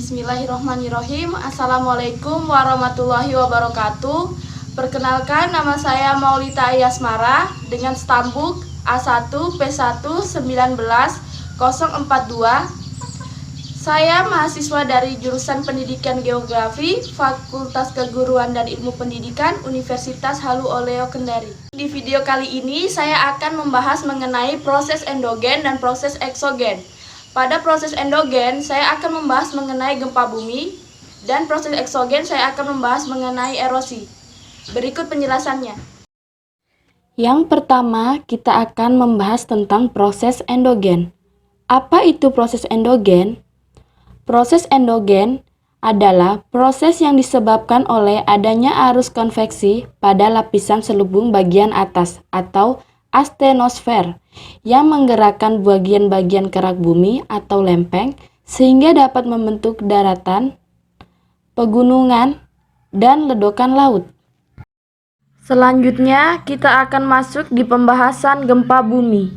Bismillahirrahmanirrahim. Assalamualaikum warahmatullahi wabarakatuh. Perkenalkan, nama saya Maulita Ayasmara dengan stambuk A1P1194042. Saya mahasiswa dari jurusan Pendidikan Geografi, Fakultas Keguruan dan Ilmu Pendidikan, Universitas Halu Oleo Kendari. Di video kali ini saya akan membahas mengenai proses endogen dan proses eksogen. Pada proses endogen, saya akan membahas mengenai gempa bumi, dan proses eksogen saya akan membahas mengenai erosi. Berikut penjelasannya. Yang pertama, kita akan membahas tentang proses endogen. Apa itu proses endogen? Proses endogen adalah proses yang disebabkan oleh adanya arus konveksi pada lapisan selubung bagian atas atau astenosfer yang menggerakkan bagian-bagian kerak bumi atau lempeng sehingga dapat membentuk daratan, pegunungan, dan ledokan laut. Selanjutnya, kita akan masuk di pembahasan gempa bumi.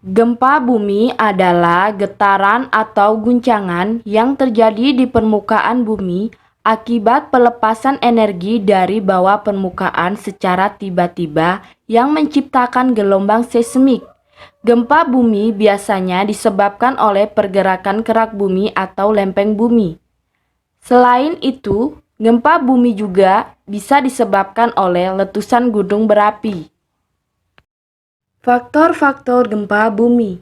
Gempa bumi adalah getaran atau guncangan yang terjadi di permukaan bumi akibat pelepasan energi dari bawah permukaan secara tiba-tiba yang menciptakan gelombang seismik. Gempa bumi biasanya disebabkan oleh pergerakan kerak bumi atau lempeng bumi. Selain itu, gempa bumi juga bisa disebabkan oleh letusan gunung berapi. Faktor-faktor gempa bumi.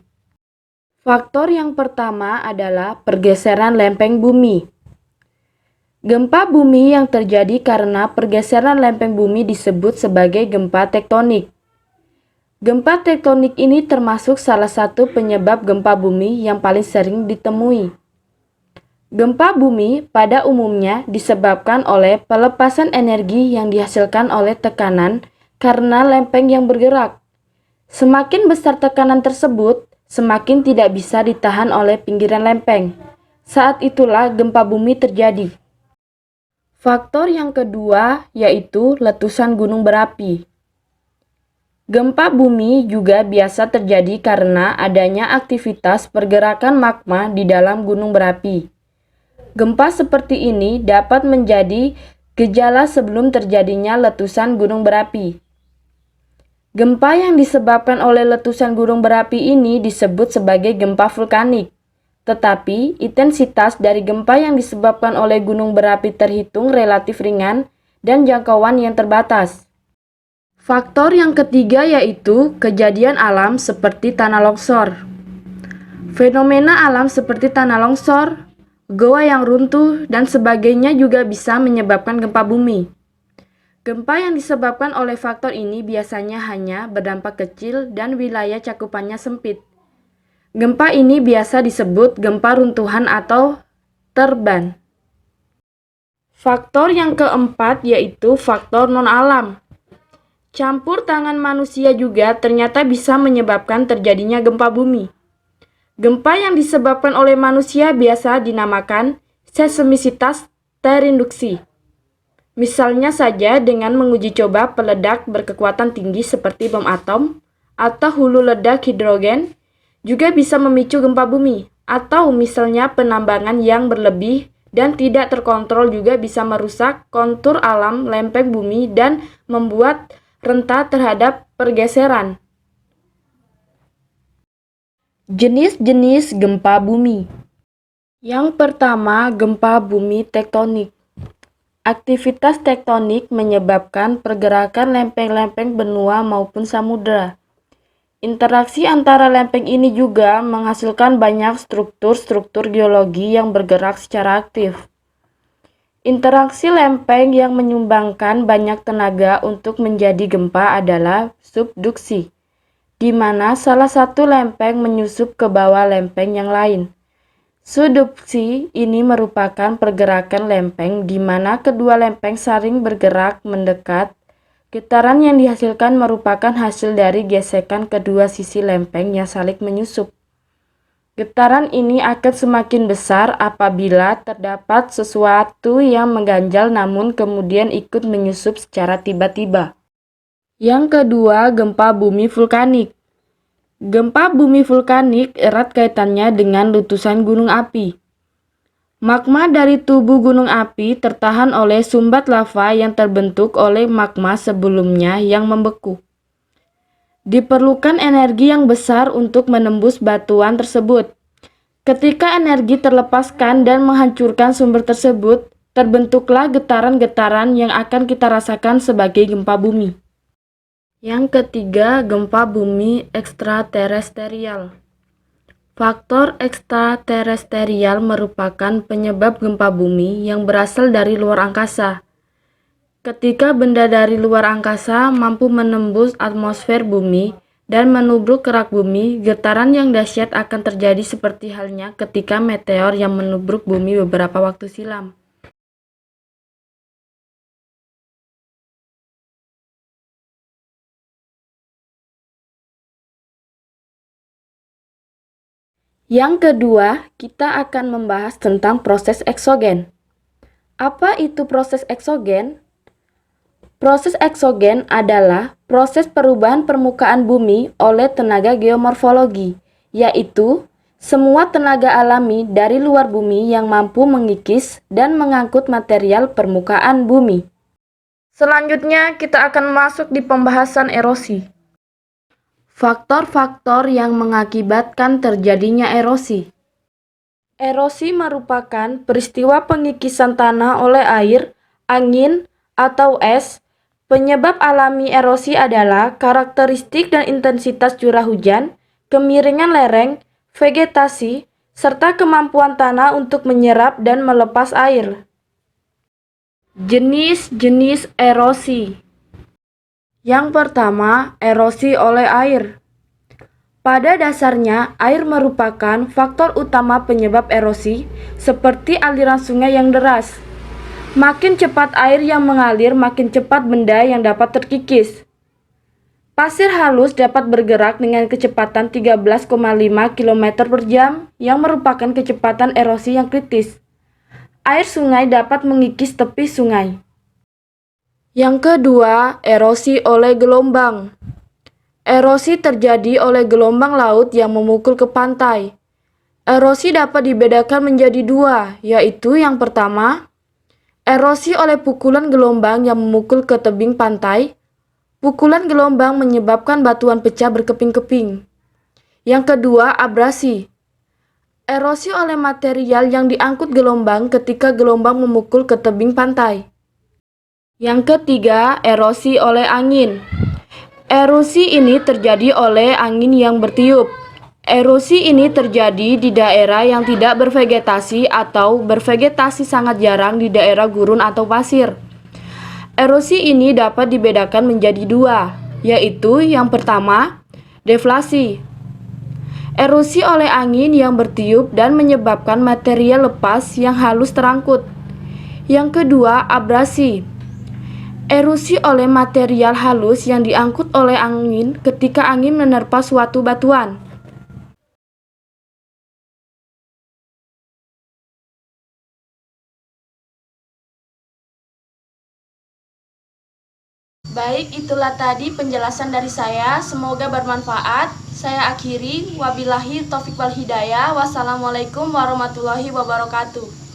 Faktor yang pertama adalah pergeseran lempeng bumi. Gempa bumi yang terjadi karena pergeseran lempeng bumi disebut sebagai gempa tektonik. Gempa tektonik ini termasuk salah satu penyebab gempa bumi yang paling sering ditemui. Gempa bumi pada umumnya disebabkan oleh pelepasan energi yang dihasilkan oleh tekanan karena lempeng yang bergerak. Semakin besar tekanan tersebut, semakin tidak bisa ditahan oleh pinggiran lempeng. Saat itulah gempa bumi terjadi. Faktor yang kedua yaitu letusan gunung berapi. Gempa bumi juga biasa terjadi karena adanya aktivitas pergerakan magma di dalam gunung berapi. Gempa seperti ini dapat menjadi gejala sebelum terjadinya letusan gunung berapi. Gempa yang disebabkan oleh letusan gunung berapi ini disebut sebagai gempa vulkanik. Tetapi, intensitas dari gempa yang disebabkan oleh gunung berapi terhitung relatif ringan dan jangkauan yang terbatas. Faktor yang ketiga yaitu kejadian alam seperti tanah longsor. Fenomena alam seperti tanah longsor, goa yang runtuh, dan sebagainya juga bisa menyebabkan gempa bumi. Gempa yang disebabkan oleh faktor ini biasanya hanya berdampak kecil dan wilayah cakupannya sempit. Gempa ini biasa disebut gempa runtuhan atau terban. Faktor yang keempat yaitu faktor non-alam. Campur tangan manusia juga ternyata bisa menyebabkan terjadinya gempa bumi. Gempa yang disebabkan oleh manusia biasa dinamakan seismisitas terinduksi. Misalnya saja dengan menguji coba peledak berkekuatan tinggi seperti bom atom atau hulu ledak hidrogen, juga bisa memicu gempa bumi, atau misalnya penambangan yang berlebih dan tidak terkontrol juga bisa merusak kontur alam lempeng bumi dan membuat rentan terhadap pergeseran. Jenis-jenis gempa bumi. Yang pertama, gempa bumi tektonik. Aktivitas tektonik menyebabkan pergerakan lempeng-lempeng benua maupun samudera. Interaksi antara lempeng ini juga menghasilkan banyak struktur-struktur geologi yang bergerak secara aktif. Interaksi lempeng yang menyumbangkan banyak tenaga untuk menjadi gempa adalah subduksi, di mana salah satu lempeng menyusup ke bawah lempeng yang lain. Subduksi ini merupakan pergerakan lempeng di mana kedua lempeng saling bergerak mendekat. Getaran yang dihasilkan merupakan hasil dari gesekan kedua sisi lempeng yang saling menyusup. Getaran ini akan semakin besar apabila terdapat sesuatu yang mengganjal namun kemudian ikut menyusup secara tiba-tiba. Yang kedua, gempa bumi vulkanik. Gempa bumi vulkanik erat kaitannya dengan letusan gunung api. Magma dari tubuh gunung api tertahan oleh sumbat lava yang terbentuk oleh magma sebelumnya yang membeku. Diperlukan energi yang besar untuk menembus batuan tersebut. Ketika energi terlepaskan dan menghancurkan sumber tersebut, terbentuklah getaran-getaran yang akan kita rasakan sebagai gempa bumi. Yang ketiga, gempa bumi ekstraterestrial. Faktor ekstraterestrial merupakan penyebab gempa bumi yang berasal dari luar angkasa. Ketika benda dari luar angkasa mampu menembus atmosfer bumi dan menubruk kerak bumi, getaran yang dahsyat akan terjadi seperti halnya ketika meteor yang menubruk bumi beberapa waktu silam. Yang kedua, kita akan membahas tentang proses eksogen. Apa itu proses eksogen? Proses eksogen adalah proses perubahan permukaan bumi oleh tenaga geomorfologi, yaitu semua tenaga alami dari luar bumi yang mampu mengikis dan mengangkut material permukaan bumi. Selanjutnya, kita akan masuk di pembahasan erosi. Faktor-faktor yang mengakibatkan terjadinya erosi. Erosi merupakan peristiwa pengikisan tanah oleh air, angin, atau es. Penyebab alami erosi adalah karakteristik dan intensitas curah hujan, kemiringan lereng, vegetasi, serta kemampuan tanah untuk menyerap dan melepas air. Jenis-jenis erosi. Yang pertama, erosi oleh air. Pada dasarnya, air merupakan faktor utama penyebab erosi, seperti aliran sungai yang deras. Makin cepat air yang mengalir, makin cepat benda yang dapat terkikis. Pasir halus dapat bergerak dengan kecepatan 13,5 km per jam, yang merupakan kecepatan erosi yang kritis. Air sungai dapat mengikis tepi sungai. Yang kedua, erosi oleh gelombang. Erosi terjadi oleh gelombang laut yang memukul ke pantai. Erosi dapat dibedakan menjadi dua, yaitu yang pertama, erosi oleh pukulan gelombang yang memukul ke tebing pantai. Pukulan gelombang menyebabkan batuan pecah berkeping-keping. Yang kedua, abrasi. Erosi oleh material yang diangkut gelombang ketika gelombang memukul ke tebing pantai. Yang ketiga, erosi oleh angin. Erosi ini terjadi oleh angin yang bertiup. Erosi ini terjadi di daerah yang tidak bervegetasi atau bervegetasi sangat jarang di daerah gurun atau pasir. Erosi ini dapat dibedakan menjadi dua, yaitu yang pertama, deflasi. Erosi oleh angin yang bertiup dan menyebabkan material lepas yang halus terangkut. Yang kedua, abrasi. Erosi oleh material halus yang diangkut oleh angin ketika angin menerpa suatu batuan. Baik, itulah tadi penjelasan dari saya. Semoga bermanfaat. Saya akhiri. Wabillahi taufiq wal hidayah. Wassalamualaikum warahmatullahi wabarakatuh.